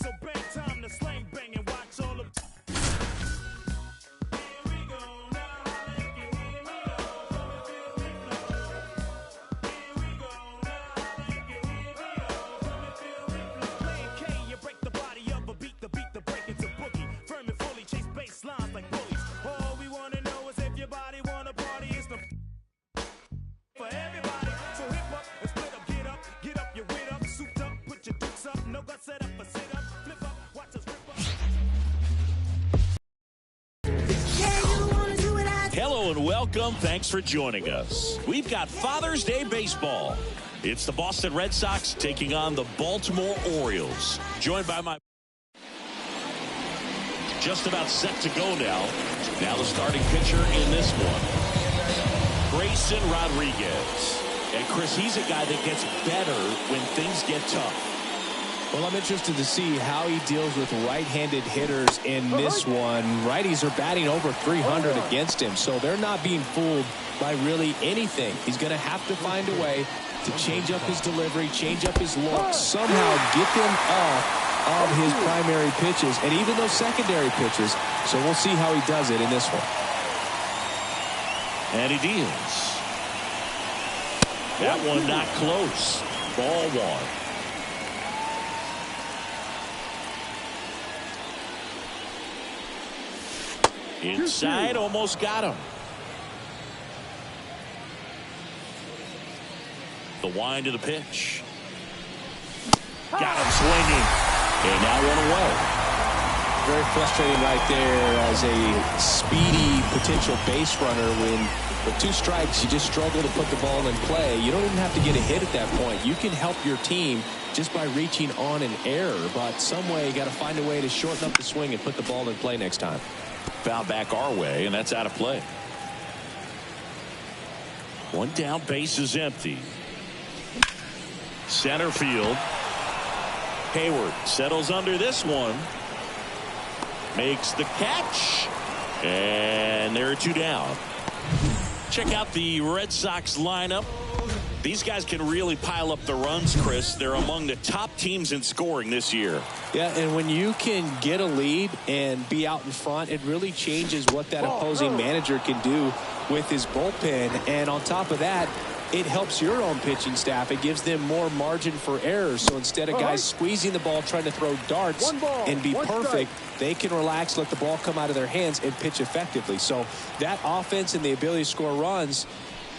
so bang time to slang bang and watch all of. Hello and welcome. Thanks for joining us. We've got Father's Day baseball. It's the Boston Red Sox taking on the Baltimore Orioles. Joined by my... Just about set to go now. Now the starting pitcher in this one, Grayson Rodriguez. And Chris, he's a guy that gets better when things get tough. Well, I'm interested to see how he deals with right-handed hitters in this one. Righties are batting over 300 against him, so they're not being fooled by really anything. He's going to have to find a way to change up his delivery, change up his look, somehow get them off of his primary pitches and even those secondary pitches. So we'll see how he does it in this one. And he deals. That one not close. Ball one. Inside, almost got him. The wind of the pitch. Got him swinging. And now one away. Very frustrating right there as a speedy potential base runner when with two strikes you just struggle to put the ball in play. You don't even have to get a hit at that point. You can help your team just by reaching on an error, but some way you got to find a way to shorten up the swing and put the ball in play next time. Foul back our way, and that's out of play. One down, base is empty. Center field. Hayward settles under this one. Makes the catch. And there are two down. Check out the Red Sox lineup. These guys can really pile up the runs, Chris. They're among the top teams in scoring this year. Yeah, and when you can get a lead and be out in front, it really changes what that opposing manager can do with his bullpen. And on top of that, it helps your own pitching staff. It gives them more margin for errors. So instead of guys squeezing the ball, trying to throw darts and be perfect, they can relax, let the ball come out of their hands and pitch effectively. So that offense and the ability to score runs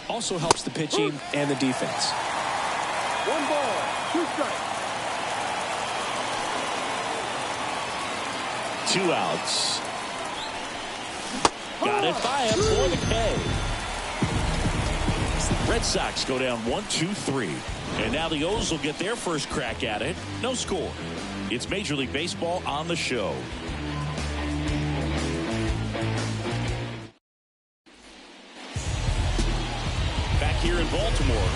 also helps the pitching and the defense. 1 ball, 2 strikes. 2 outs. Got it by him for the K. Red Sox go down 1-2-3. And now the O's will get their first crack at it. No score. It's Major League Baseball on the show. Back here in Baltimore.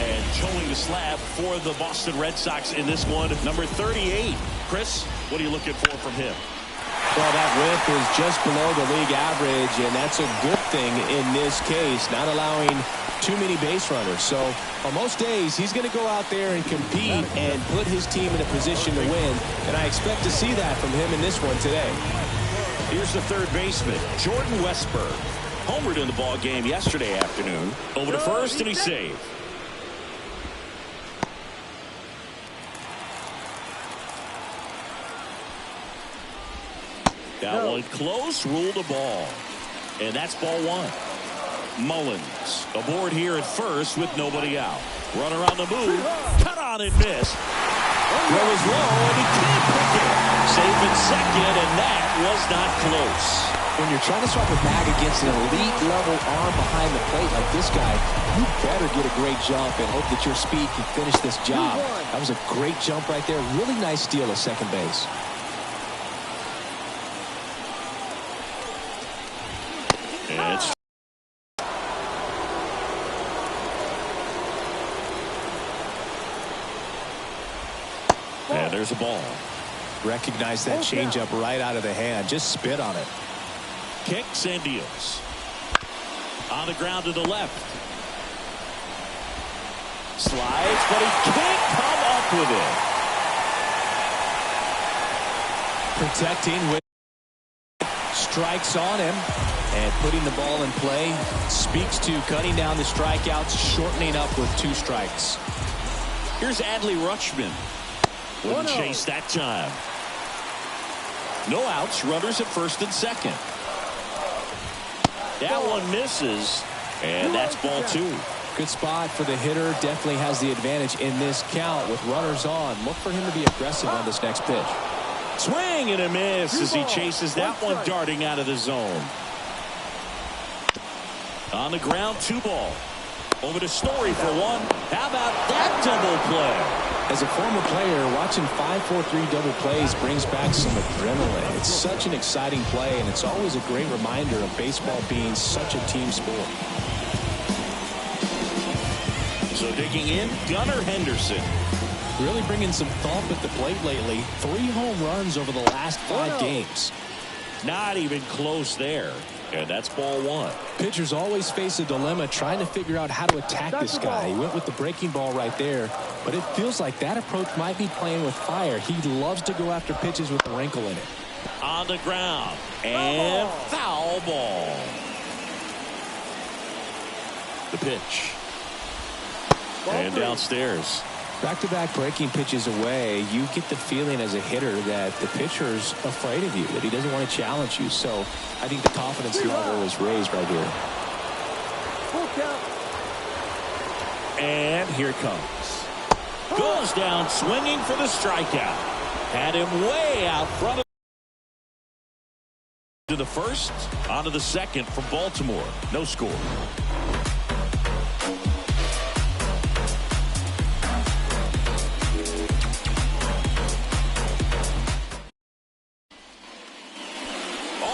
And towing the slab for the Boston Red Sox in this one, number 38. Chris, what are you looking for from him? Well, that whip is just below the league average, and that's a good thing in this case, not allowing too many base runners. So on most days, he's going to go out there and compete and put his team in a position to win, and I expect to see that from him in this one today. Here's the third baseman, Jordan Westburg. Homered in the ball game yesterday afternoon. Over to first, and he saved. That one close, ruled a ball. And that's ball one. Mullins aboard here at first with nobody out. Runner on the move. Cut on and missed. Throw is low, and he can't pick it. Safe in second, and that was not close. When you're trying to swap a bag against an elite-level arm behind the plate like this guy, you better get a great jump and hope that your speed can finish this job. That was a great jump right there. Really nice steal at second base. It's and there's a ball. Recognize that changeup right out of the hand. Just spit on it. Kicks and deals. On the ground to the left. Slides, but he can't come up with it. Protecting with strikes on him and putting the ball in play. Speaks to cutting down the strikeouts, shortening up with 2 strikes. Here's Adley Rutschman. Wouldn't chase that time. No outs, runners at first and second. That one misses, and that's ball 2. Good spot for the hitter. Definitely has the advantage in this count with runners on. Look for him to be aggressive on this next pitch. Swing and a miss as he chases that one darting out of the zone. On the ground, 2 ball. Over to Story for 1. How about that double play? As a former player, watching 5-4-3 double plays brings back some adrenaline. It's such an exciting play, and it's always a great reminder of baseball being such a team sport. So digging in, Gunnar Henderson. Really bringing some thump at the plate lately. 3 home runs over the last 5 games. Not even close there. And that's ball 1. Pitchers always face a dilemma trying to figure out how to attack this guy. He went with the breaking ball right there, but it feels like that approach might be playing with fire. He loves to go after pitches with a wrinkle in it. On the ground. And foul ball. The pitch. And downstairs. Back-to-back breaking pitches away, you get the feeling as a hitter that the pitcher's afraid of you, that he doesn't want to challenge you. So I think the confidence level is raised right here. And here it comes. Goes down swinging for the strikeout. Had him way out front of to the first, onto the second for Baltimore. No score.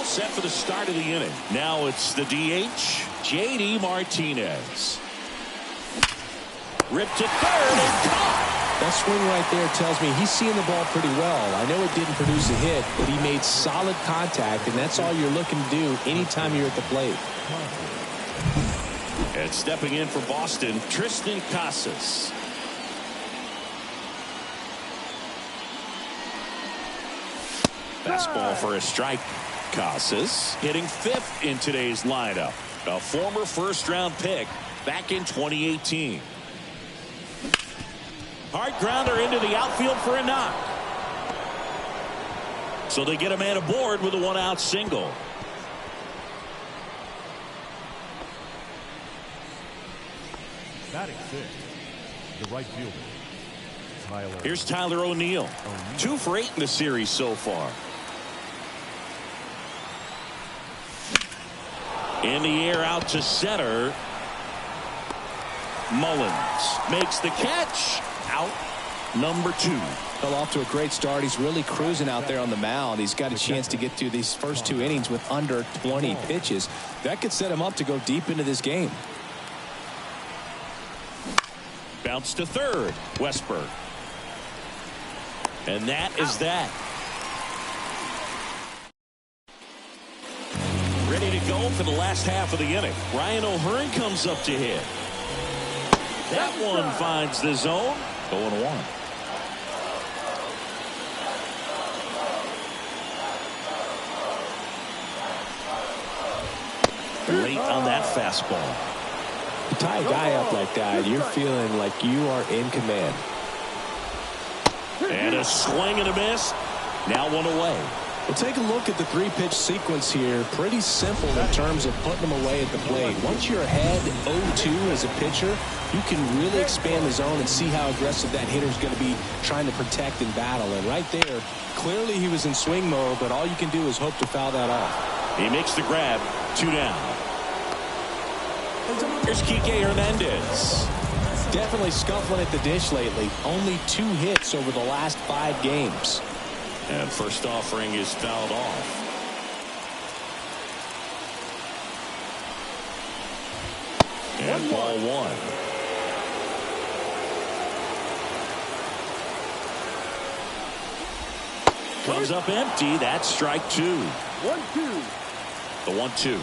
Set for the start of the inning. Now it's the DH, J.D. Martinez. Ripped to third and caught. That swing right there tells me he's seeing the ball pretty well. I know it didn't produce a hit, but he made solid contact, and that's all you're looking to do anytime you're at the plate. And stepping in for Boston, Tristan Casas. Fastball for a strike. Casas hitting 5th in today's lineup. A former first-round pick back in 2018. Hard grounder into the outfield for a knock. So they get a man aboard with a 1-out single. Batting 5th, the right fielder, Tyler. Here's Tyler O'Neill. 2 for 8 in the series so far. In the air out to center. Mullins makes the catch. Out number 2. Fell off to a great start. He's really cruising out there on the mound. He's got a chance to get through these first 2 innings with under 20 pitches. That could set him up to go deep into this game. Bounce to third. Westberg. And that is that. Ready to go for the last half of the inning. Ryan O'Hearn comes up to hit. That one finds the zone. 0-1. Late on that fastball. You tie a guy up like that, you're feeling like you are in command. And a swing and a miss. Now 1 away. Well, take a look at the 3-pitch sequence here. Pretty simple in terms of putting them away at the plate. Once you're ahead 0-2 as a pitcher, you can really expand the zone and see how aggressive that hitter's going to be trying to protect and battle. And right there, clearly he was in swing mode, but all you can do is hope to foul that off. He makes the grab. 2 down. Here's Kike Hernandez. Definitely scuffling at the dish lately. Only 2 hits over the last 5 games. And first offering is fouled off. And ball 1. Comes up empty. That's strike 2. 1-2. The 1-2.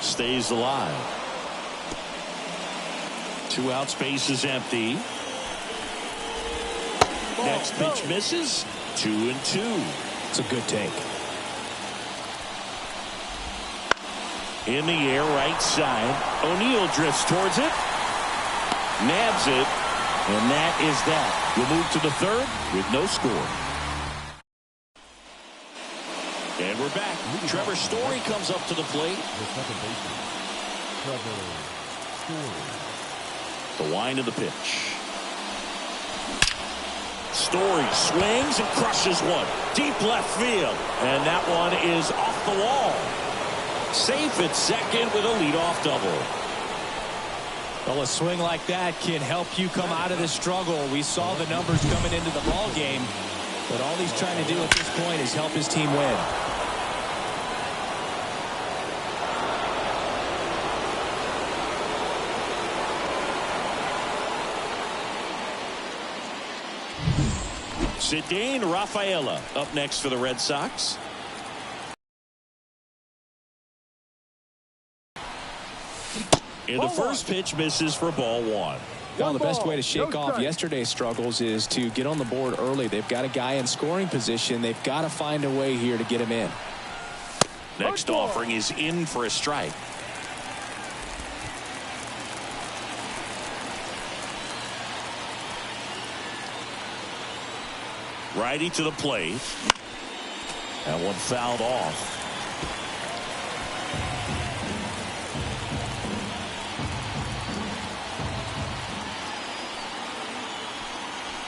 Stays alive. 2 outs, base is empty. Next pitch misses, 2-2. It's a good take. In the air, right side. O'Neill drifts towards it. Nabs it. And that is that. We'll move to the third with no score. And we're back. Trevor Story comes up to the plate. The second baseman, Trevor Story. The wind of the pitch. Story swings and crushes one. Deep left field. And that one is off the wall. Safe at second with a leadoff double. Well, a swing like that can help you come out of the struggle. We saw the numbers coming into the ball game, but all he's trying to do at this point is help his team win. Cedane Rafaela up next for the Red Sox. And the first pitch misses for ball one. Well, the best way to shake off yesterday's struggles is to get on the board early. They've got a guy in scoring position. They've got to find a way here to get him in. Next offering is in for a strike. Righty to the plate. That one fouled off.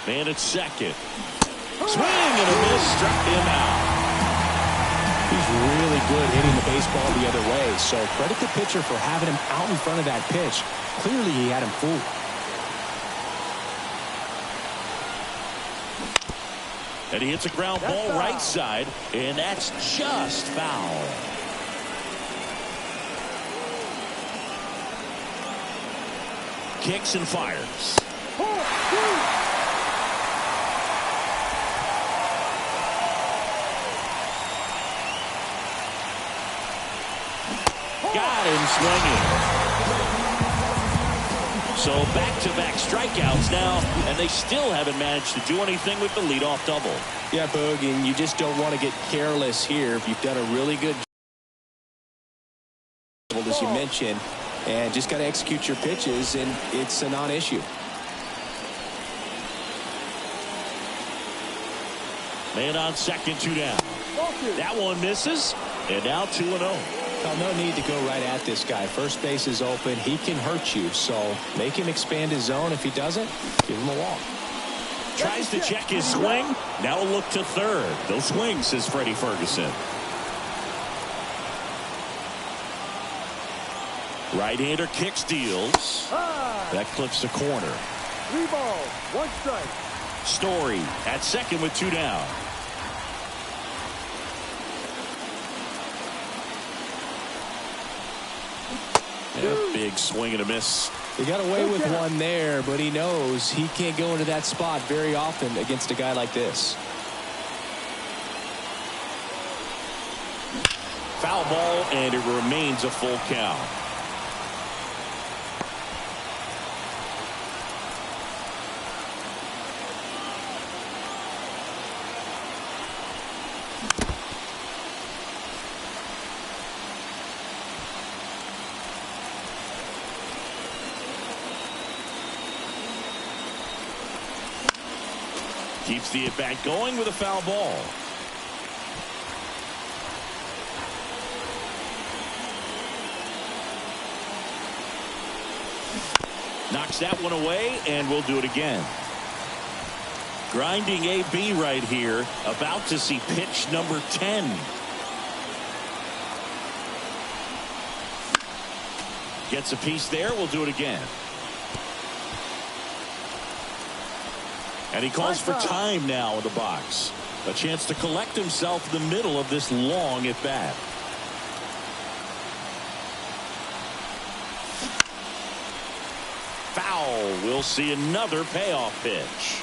Man at second. Swing and a miss, struck him out. He's really good hitting the baseball the other way, so credit the pitcher for having him out in front of that pitch. Clearly he had him fooled. And he hits a ground ball right side, and that's just foul. Kicks and fires. Got him swinging. So back-to-back strikeouts now, and they still haven't managed to do anything with the leadoff double. Yeah, Boog, and you just don't want to get careless here. You've done a really good job, as you mentioned, and just got to execute your pitches, and it's a non-issue. Man on second, 2 down. That one misses, and now 2-0. Well, no need to go right at this guy. First base is open. He can hurt you, so make him expand his zone. If he doesn't, give him a walk. Tries to check his swing. Now a look to third. No swing, says Freddie Ferguson. Right-hander kicks, deals. That clips the corner. 3 balls, 1 strike. Story at second with 2 down. Yeah, big swing and a miss. He got away with one there, but he knows he can't go into that spot very often against a guy like this. Foul ball, and it remains a full count. Keeps the at-bat going with a foul ball. Knocks that one away, and we'll do it again. Grinding AB right here. About to see pitch number 10. Gets a piece there. We'll do it again. And he calls for time now in the box. A chance to collect himself in the middle of this long at bat. Foul. We'll see another payoff pitch.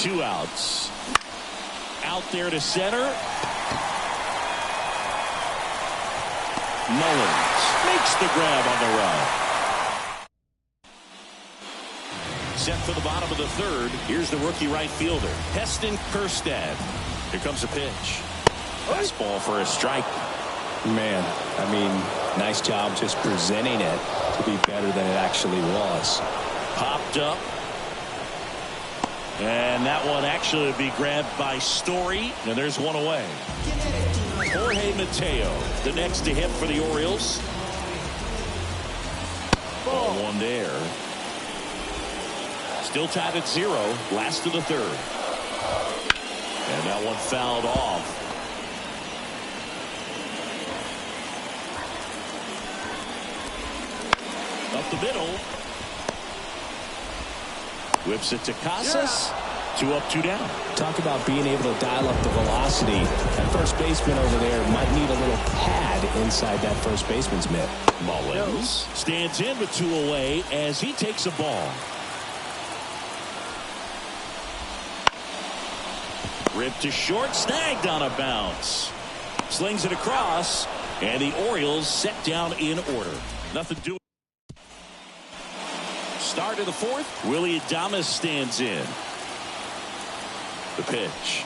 Two outs. Out there to center. Mullins makes the grab on the run. Set for the bottom of the third. Here's the rookie right fielder, Heston Kjerstad. Here comes a pitch. Fastball for a strike. Man, I mean, nice job just presenting it to be better than it actually was. Popped up. And that one actually would be grabbed by Story. And there's one away. Jorge Mateo, the next to hit for the Orioles. Ball one there. Still tied at 0. Last of the third. And that one fouled off. Up the middle. Whips it to Casas. 2 up, 2 down. Talk about being able to dial up the velocity. That first baseman over there might need a little pad inside that first baseman's mitt. Mullins stands in with 2 away as he takes a ball. Ripped to short, snagged on a bounce. Slings it across, and the Orioles set down in order. Nothing doing. Start of the fourth. Willie Adames stands in. The pitch.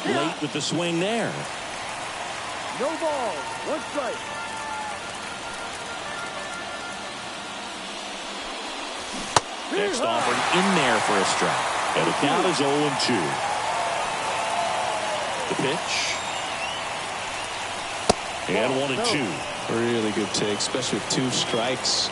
Late with the swing there. No ball. 1 strike. Next offering in there for a strike. And the count is 0-2. The pitch. And 1-2. Really good take, especially with 2 strikes.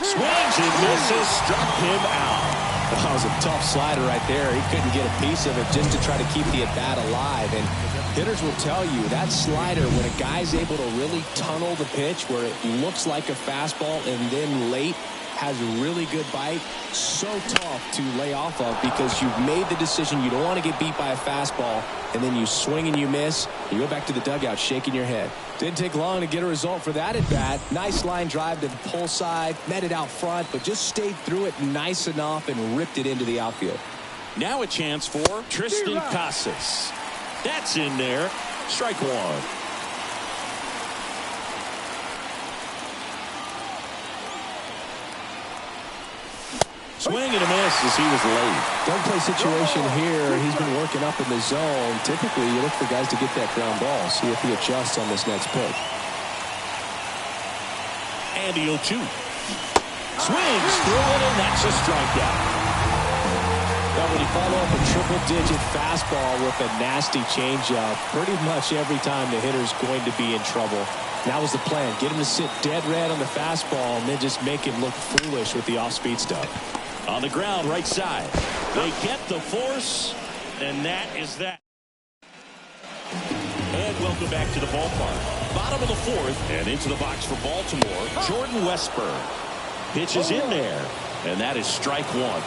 Swings and misses, struck him out. That was a tough slider right there. He couldn't get a piece of it just to try to keep the at-bat alive. And hitters will tell you that slider, when a guy's able to really tunnel the pitch where it looks like a fastball and then late has a really good bite, so tough to lay off of because you've made the decision you don't want to get beat by a fastball, and then you swing and you miss. You go back to the dugout shaking your head. Didn't take long to get a result for that at bat. Nice line drive to the pull side, met it out front, but just stayed through it nice enough and ripped it into the outfield. Now a chance for Tristan Casas. That's in there. Strike 1. Swing and a miss as he was late. Double play situation here. He's been working up in the zone. Typically, you look for guys to get that ground ball. See if he adjusts on this next pitch. And the 0-2. Swings through it, and that's a strikeout. Now, when you follow up a triple-digit fastball with a nasty changeup, pretty much every time the hitter's going to be in trouble. That was the plan. Get him to sit dead red on the fastball and then just make him look foolish with the off-speed stuff. On the ground, right side. They get the force, and that is that. And welcome back to the ballpark. Bottom of the fourth, and into the box for Baltimore, Jordan Westburg. Pitch is in there, and that is strike 1.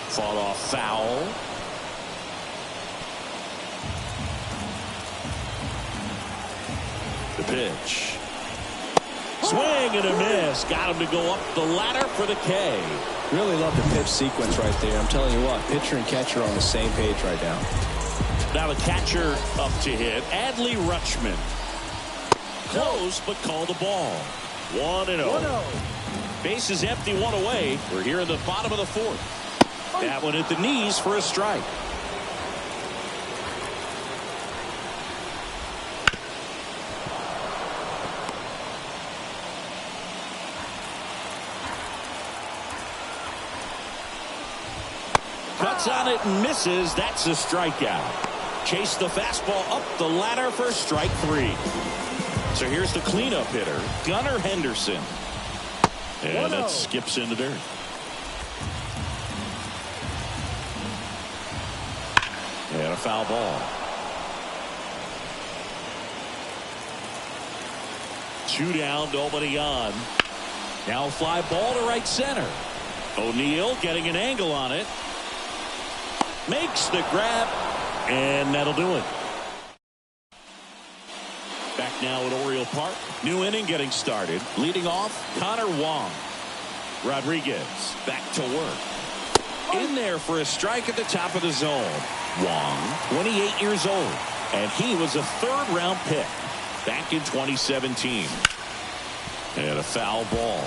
Fought off foul. The pitch. Swing and a miss. Got him to go up the ladder for the K. Really love the pitch sequence right there. I'm telling you what, pitcher and catcher are on the same page right now. Now the catcher up to hit, Adley Rutschman. Close, but called the ball. 1-0. Base is empty, 1 away. We're here in the bottom of the fourth. That one at the knees for a strike. Cuts on it and misses. That's a strikeout. Chase the fastball up the ladder for strike 3. So here's the cleanup hitter, Gunnar Henderson. And that skips into dirt. And a foul ball. 2 down, nobody on. Now fly ball to right center. O'Neill getting an angle on it. Makes the grab, and that'll do it. Back now at Oriole Park. New inning getting started. Leading off, Connor Wong. Rodriguez back to work. In there for a strike at the top of the zone. Wong, 28 years old. And he was a 3rd-round pick back in 2017. And a foul ball.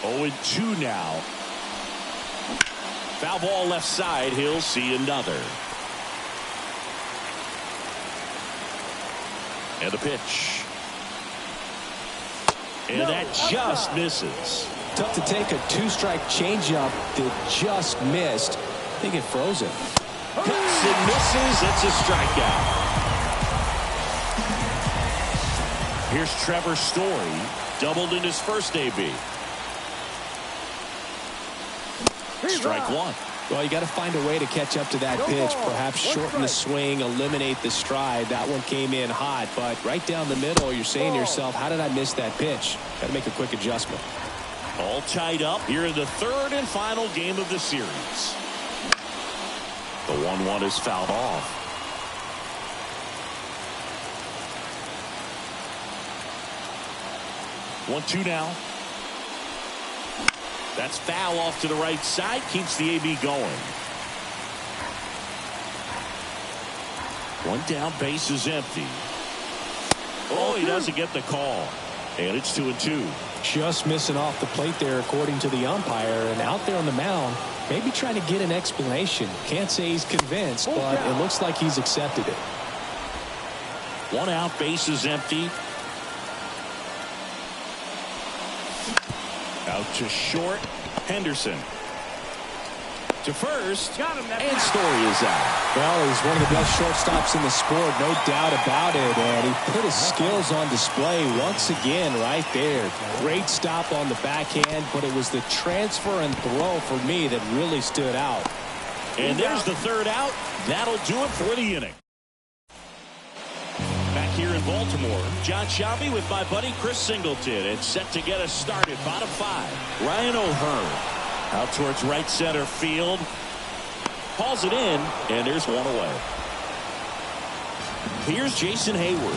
Oh, 2 now. Foul ball left side. He'll see another. And the pitch. And that just misses. Tough to take a 2-strike changeup that just missed. I think it froze him. Cuts and misses. It's a strikeout. Here's Trevor Story. Doubled in his first AB. Strike 1. Well, you got to find a way to catch up to that pitch. Perhaps shorten the swing, eliminate the stride. That one came in hot, but right down the middle, you're saying to yourself, how did I miss that pitch? Got to make a quick adjustment. All tied up here in the 3rd and final game of the series. The 1-1 is fouled off. One, 2 now. That's foul off to the right side. Keeps the AB going. 1 down, base is empty. Oh, he doesn't get the call. And it's 2-2. Just missing off the plate there, according to the umpire. And out there on the mound, maybe trying to get an explanation. Can't say he's convinced, but it looks like he's accepted it. 1 out, base is empty. Out to short. Henderson. To first. And Story is out. Well, he's one of the best shortstops in the sport, no doubt about it. And he put his skills on display once again right there. Great stop on the backhand, but it was the transfer and throw for me that really stood out. And there's the 3rd out. That'll do it for the inning. Back here in Baltimore, John Shelby with my buddy Chris Singleton, and set to get us started. Bottom 5. Ryan O'Hearn out towards right center field. Hauls it in, and there's 1 away. Here's Jason Hayward.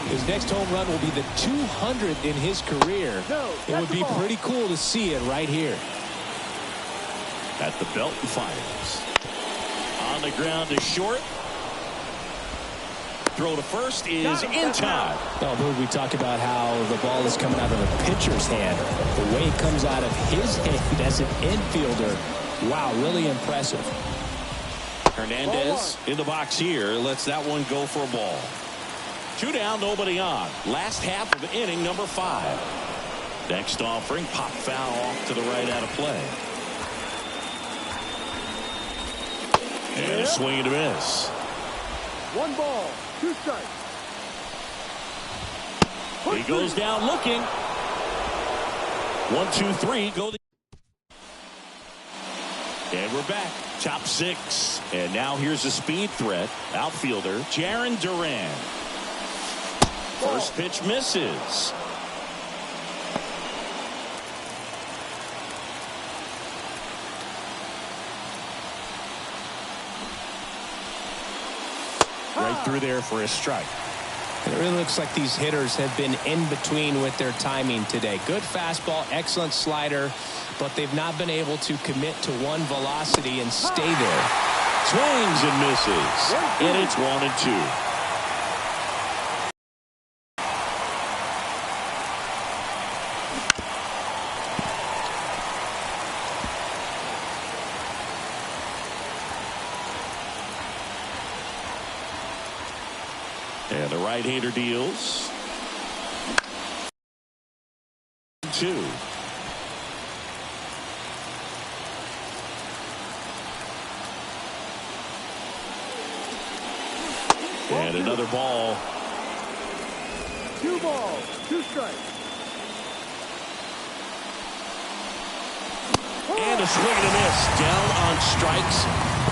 His next home run will be the 200th in his career. It would be pretty cool to see it right here. At the belt and fires. On the ground to short. Throw to first is in time. Oh, but we talk about how the ball is coming out of the pitcher's hand. The way it comes out of his hand as an infielder. Wow, really impressive. Hernandez in the box here. Lets that one go for a ball. 2 down, nobody on. Last half of inning number 5. Next offering, pop foul off to the right out of play. And a swing and a miss. 1 ball, 2 strikes. He goes down looking. 1, 2, 3. Go. And we're back. Top 6. And now here's a speed threat. Outfielder Jarren Duran. First pitch misses. Right through there for a strike. It really looks like these hitters have been in between with their timing today. Good fastball, excellent slider, but they've not been able to commit to one velocity and stay there. Swings and misses. And it's 1 and 2. And the right-hander deals. 2. And another ball. 2 balls, 2 strikes. And a swing and a miss. Down on strikes.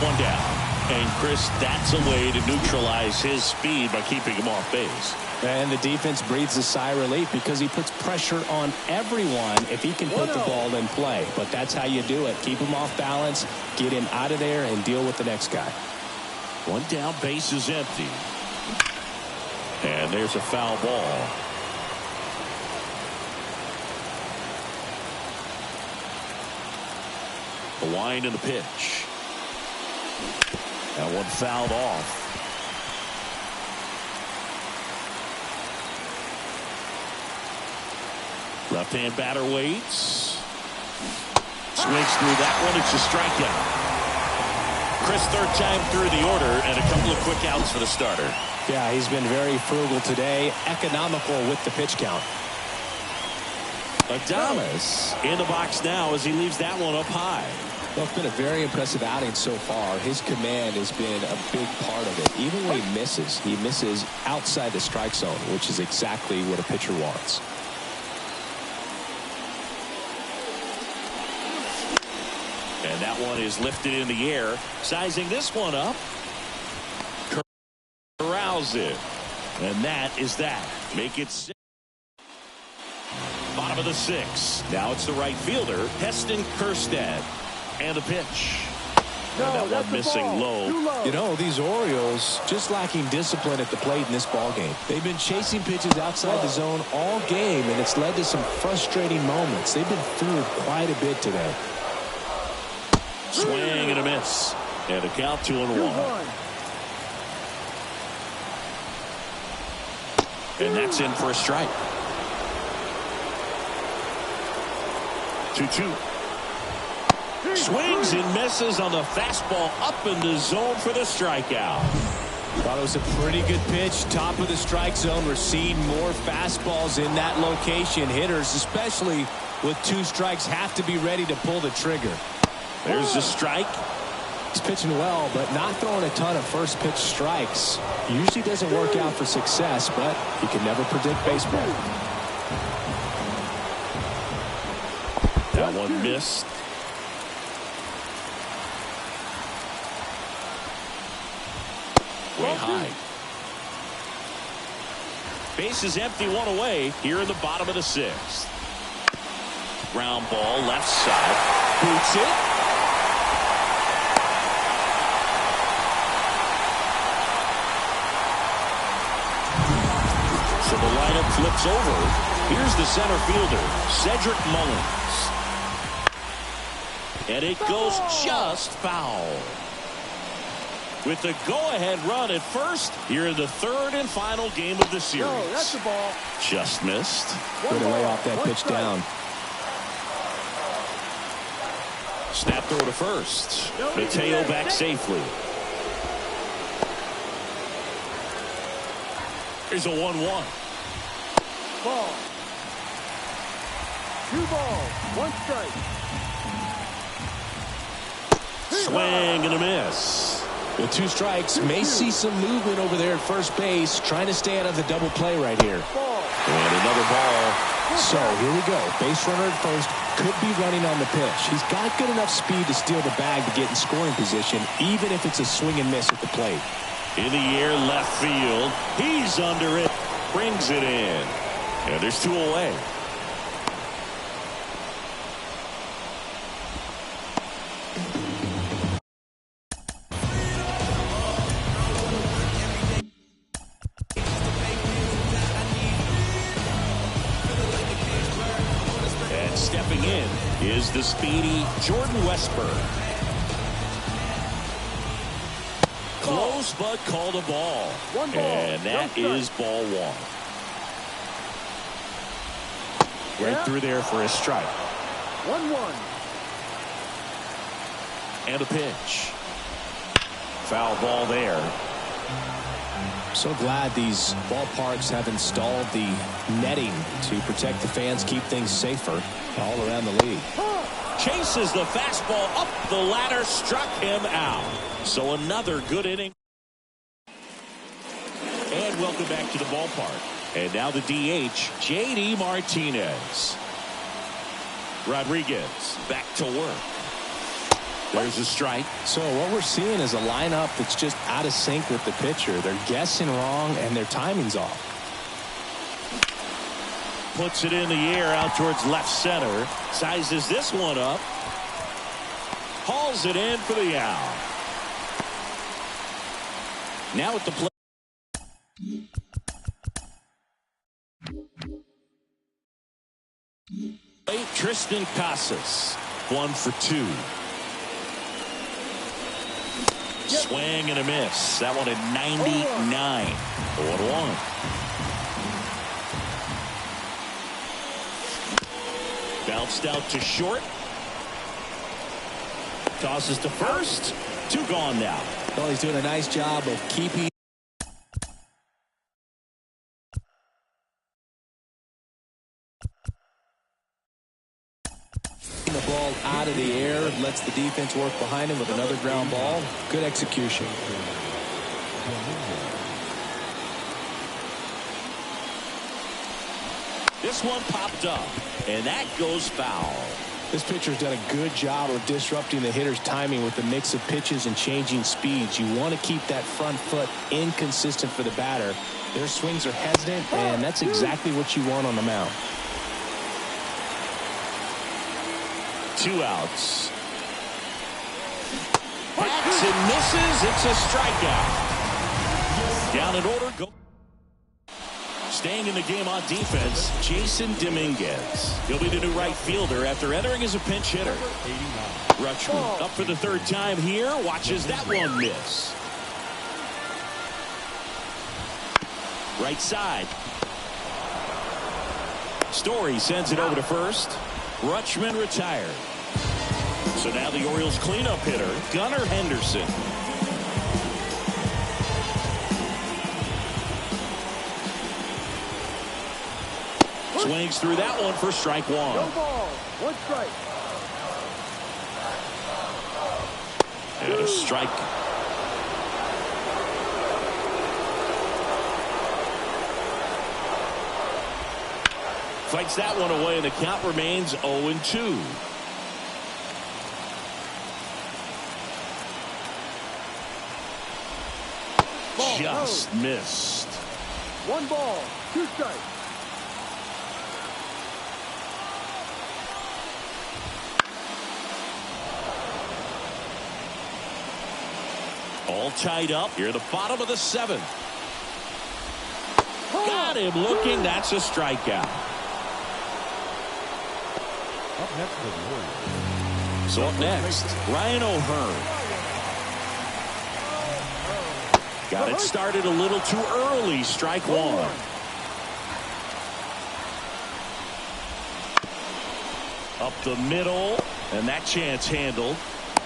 1 down. And Chris, that's a way to neutralize his speed by keeping him off base. And the defense breathes a sigh of relief because he puts pressure on everyone if he can put the ball in play. But that's how you do it. Keep him off balance, get him out of there, and deal with the next guy. 1 down, base is empty. And there's a foul ball. The wind and the pitch. That one fouled off. Left-hand batter waits. Swings through that one. It's a strikeout. Chris, third time through the order and a couple of quick outs for the starter. Yeah, he's been very frugal today. Economical with the pitch count. Adames in the box now as he leaves that one up high. Well, it's been a very impressive outing so far. His command has been a big part of it. Even when he misses outside the strike zone, which is exactly what a pitcher wants. And that one is lifted in the air. Sizing this one up. Corrals it. And that is that. Make it 6. Bottom of the 6. Now it's the right fielder, Heston Kjerstad. And the pitch. No, and that one missing low. You know, these Orioles just lacking discipline at the plate in this ballgame. They've been chasing pitches outside the zone all game, and it's led to some frustrating moments. They've been fooled quite a bit today. Swing and a miss. And a count 2-1. And that's in for a strike. 2-2. Swings and misses on the fastball up in the zone for the strikeout. Thought it was a pretty good pitch. Top of the strike zone. We're seeing more fastballs in that location. Hitters, especially with 2 strikes, have to be ready to pull the trigger. There's the strike. He's pitching well, but not throwing a ton of first pitch strikes. Usually doesn't work out for success, but you can never predict baseball. That one missed. Way high. Base is empty, 1 away here in the bottom of the 6th. Ground ball left side. Boots it. So the lineup flips over. Here's the center fielder, Cedric Mullins. And it goes just foul. With the go-ahead run at first, here in the 3rd and final game of the series. No, that's the ball. Just missed. Way to lay off that pitch down. Snap throw to first. Mateo back safely. Here's a 1-1. Ball. 2 balls, 1 strike. Swing and a miss. With 2 strikes, may see some movement over there at first base, trying to stay out of the double play right here. And another ball. So here we go. Base runner at first, could be running on the pitch. He's got good enough speed to steal the bag to get in scoring position, even if it's a swing and miss at the plate. In the air, left field. He's under it. Brings it in. And there's 2 away. And stepping in is the speedy Jordan Westburg. Close, but called a ball. 1 ball. And that is ball 1. Right through there for a strike. 1-1. And a pitch. Foul ball there. So glad these ballparks have installed the netting to protect the fans, keep things safer all around the league. Chases the fastball up the ladder, struck him out. So another good inning. And welcome back to the ballpark. And now the DH, J.D. Martinez. Rodriguez back to work. There's a strike. So what we're seeing is a lineup that's just out of sync with the pitcher. They're guessing wrong and their timing's off. Puts it in the air out towards left center. Sizes this one up. Hauls it in for the out. Now at the plate. Tristan Casas, 1 for 2. Swing and a miss. That one at 99. 0-1. Bounced out to short. Tosses to first. 2 gone now. Well, he's doing a nice job of keeping the ball out of the air. Lets the defense work behind him with another ground ball. Good execution. This one popped up, and that goes foul. This pitcher's done a good job of disrupting the hitter's timing with the mix of pitches and changing speeds. You want to keep that front foot inconsistent for the batter. Their swings are hesitant, and that's exactly what you want on the mound. 2 outs. Hacks and misses. It's a strikeout. Down in order. Go. Staying in the game on defense, Jason Dominguez. He'll be the new right fielder after entering as a pinch hitter. Rutschman up for the 3rd time here. Watches that one miss. Right side. Story sends it over to first. Rutschman retired. So now the Orioles cleanup hitter, Gunnar Henderson. Swings through that one for strike 1. No ball. 1 strike. And a strike. Fights that one away, and the count remains 0-2. Just missed. 1 ball. 2 strikes. All tied up here at the bottom of the 7th. Got him looking. That's a strikeout. Up next for the Warriors. So up next, Ryan O'Hearn. Got it started a little too early. Strike 1. Up the middle, and that chance handled.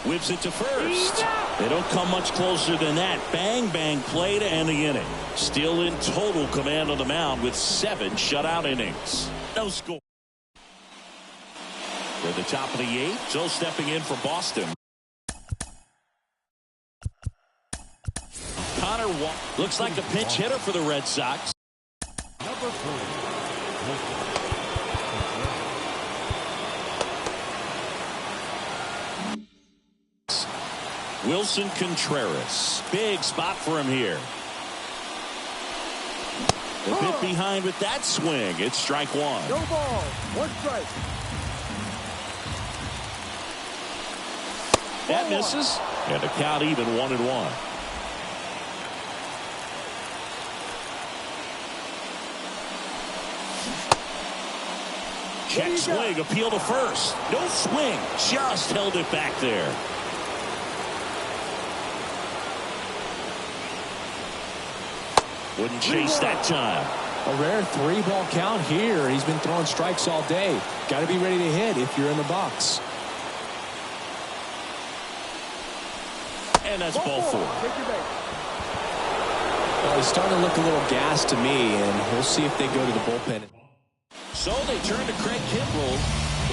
Whips it to first. They don't come much closer than that. Bang, bang play to end the inning. Still in total command on the mound with 7 shutout innings. No score. We're at the top of the 8th. So stepping in for Boston. Connor looks like a pinch hitter for the Red Sox. Number 40. Wilson Contreras. Big spot for him here. A bit behind with that swing. It's strike 1. No ball. 1 strike. That misses. And the count even 1-1. Check swing. Appeal to first. No swing. Just held it back there. Wouldn't chase that time. A rare 3-ball count here. He's been throwing strikes all day. Got to be ready to hit if you're in the box. And that's ball 4. Well, he's starting to look a little gassed to me, and we'll see if they go to the bullpen. So they turn to Craig Kimbrell.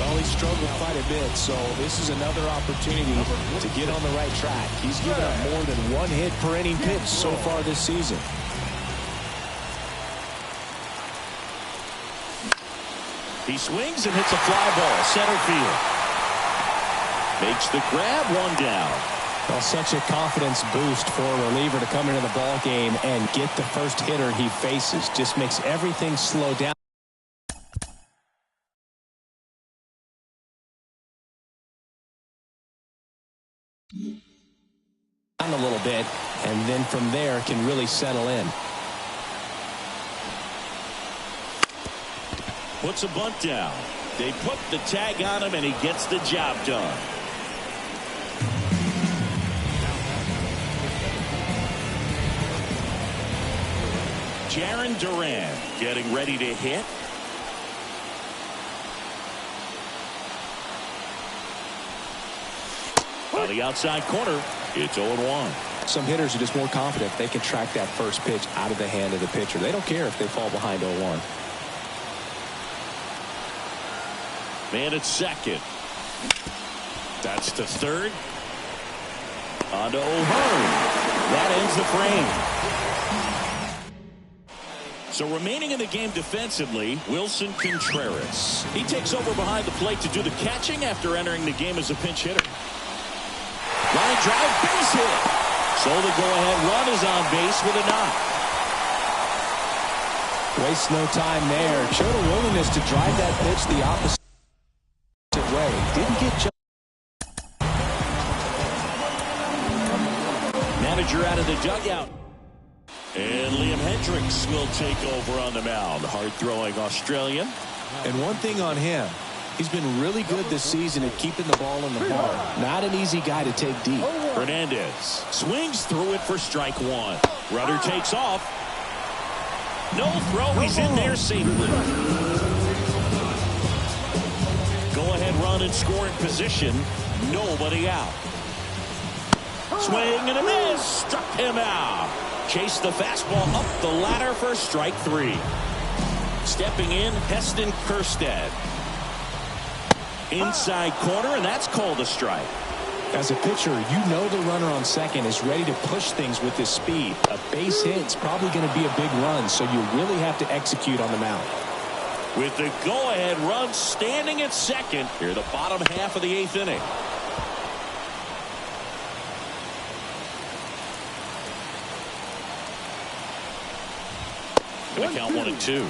Well, he struggled quite a bit, so this is another opportunity to get on the right track. He's given up more than 1 hit per inning pitch so far this season. He swings and hits a fly ball. Center field. Makes the grab. 1 down. Well, such a confidence boost for a reliever to come into the ball game and get the first hitter he faces. Just makes everything slow down. A little bit, and then from there can really settle in. Puts a bunt down. They put the tag on him, and he gets the job done. Jaron Duran getting ready to hit. On the outside corner, it's 0-1. Some hitters are just more confident they can track that first pitch out of the hand of the pitcher. They don't care if they fall behind 0-1. Man at second. That's to third. On to O'Hearn. That ends the frame. So remaining in the game defensively, Wilson Contreras. He takes over behind the plate to do the catching after entering the game as a pinch hitter. Line drive, base hit. So the go-ahead run is on base with a knock. Wastes no time there. Showed a willingness to drive that pitch the opposite way. Didn't get jumped. Manager out of the dugout. And Liam Hendricks will take over on the mound. Hard-throwing Australian. And one thing on him, he's been really good this season at keeping the ball in the park. Not an easy guy to take deep. Hernandez swings through it for strike one. Rudder takes off. No throw. He's in there safely. Go-ahead run in scoring position. Nobody out. Swing and a miss. Struck him out. Chased the fastball up the ladder for strike three. Stepping in, Heston Kjerstad. Inside corner, and that's called a strike. As a pitcher, you know the runner on second is ready to push things with his speed. A base hit's probably going to be a big run, so you really have to execute on the mound. With the go-ahead run standing at second, here the bottom half of the eighth inning. Going to count 1-2.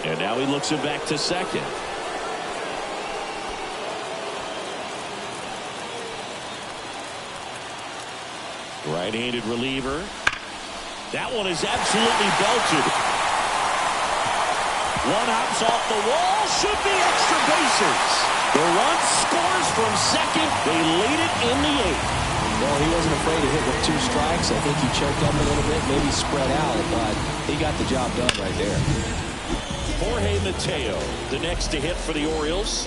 And now he looks it back to second. Right-handed reliever. That one is absolutely belted. One hops off the wall. Should be extra bases. The run scores from second. They lead it in the eighth. Well, he wasn't afraid to hit with 2 strikes. I think he choked up a little bit, maybe spread out, but he got the job done right there. Jorge Mateo, the next to hit for the Orioles.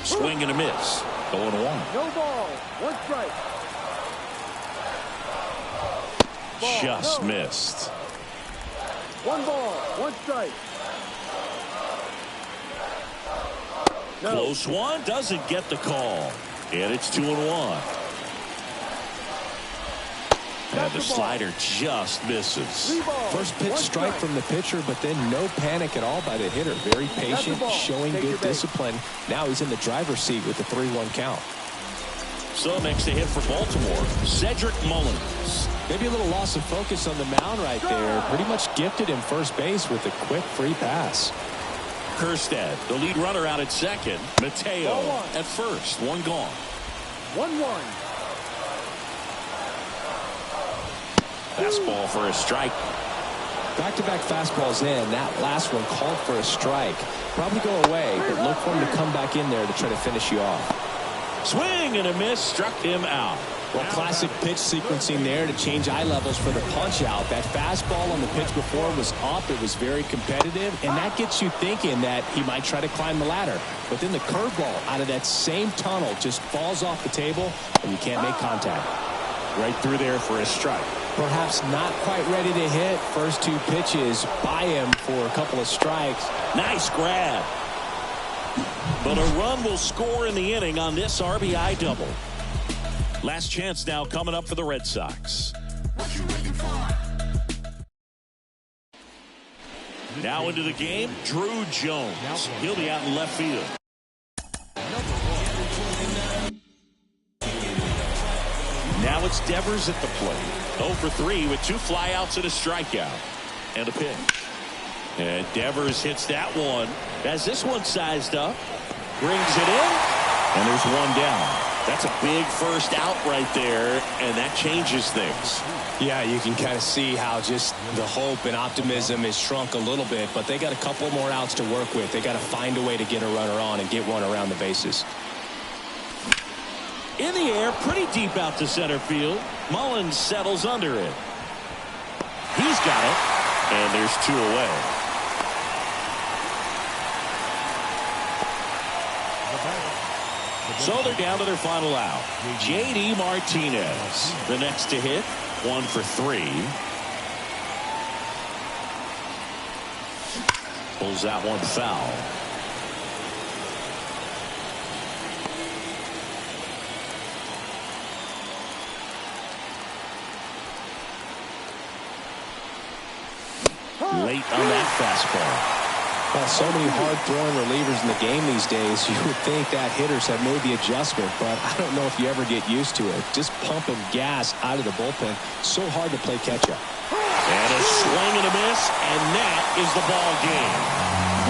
Swing and a miss. 0-1. No ball. 1 strike. Ball. Just No. missed. 1 ball. 1 strike. No. Close one, doesn't get the call. And it's 2-1. And the slider just misses. First pitch strike from the pitcher, but then no panic at all by the hitter. Very patient, showing good discipline. Now he's in the driver's seat with the 3-1 count. So next to hit for Baltimore, Cedric Mullins. Maybe a little loss of focus on the mound right there. Pretty much gifted him first base with a quick free pass. Kjerstad, the lead runner out at second. Mateo at first. 1 gone. 1-1. Fastball for a strike. Back-to-back fastballs in. That last one called for a strike. Probably go away, but look for him to come back in there to try to finish you off. Swing and a miss. Struck him out. Well, classic pitch sequencing there to change eye levels for the punch out. That fastball on the pitch before was up. It was very competitive, and that gets you thinking that he might try to climb the ladder. But then the curveball out of that same tunnel just falls off the table, and you can't make contact. Right through there for a strike. Perhaps not quite ready to hit. First 2 pitches by him for a couple of strikes. Nice grab. But a run will score in the inning on this RBI double. Last chance now coming up for the Red Sox. Now into the game, Drew Jones. He'll be out in left field. Now it's Devers at the plate. 0 for 3 with 2 flyouts and a strikeout. And a pitch. And Devers hits that one. As this one sized up, brings it in, and there's 1 down. That's a big first out right there, and that changes things. Yeah, you can kind of see how just the hope and optimism is shrunk a little bit, but they got a couple more outs to work with. They got to find a way to get a runner on and get one around the bases. In the air, pretty deep out to center field. Mullins settles under it. He's got it, and there's 2 away. So they're down to their final out. J.D. Martinez, the next to hit, 1 for 3. Pulls out one foul. Late on that fastball. Well, so many hard-throwing relievers in the game these days, you would think that hitters have made the adjustment, but I don't know if you ever get used to it. Just pumping gas out of the bullpen, so hard to play catch-up. And a swing and a miss, and that is the ball game.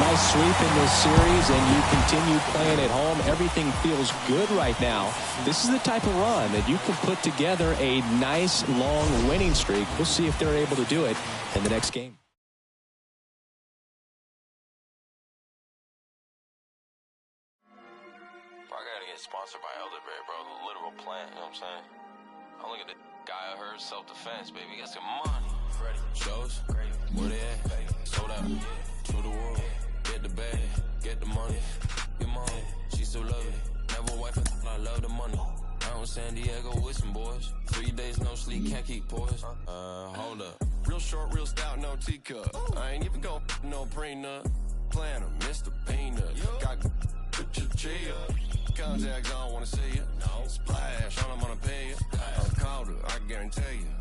Nice sweep in this series, and you continue playing at home. Everything feels good right now. This is the type of run that you can put together a nice, long winning streak. We'll see if they're able to do it in the next game. Sponsored by Elderberry, bro. The literal plant, you know what I'm saying? I'm looking at the guy I heard self-defense, baby. Got some money. Ready. Shows. Where they at? Sold out. To the world. Get the bag. Get the money. Your mom. She still love it. Never wife and I love the money. Out in San Diego with some boys. 3 days no sleep. Can't keep poised. Hold up. Real short, real stout, no teacup. I ain't even go no prenup. Planner, Mr. Peanut. Got put your chill. Contacts, I don't wanna see you. No. Splash, all I'm gonna pay you. I called her, I guarantee you.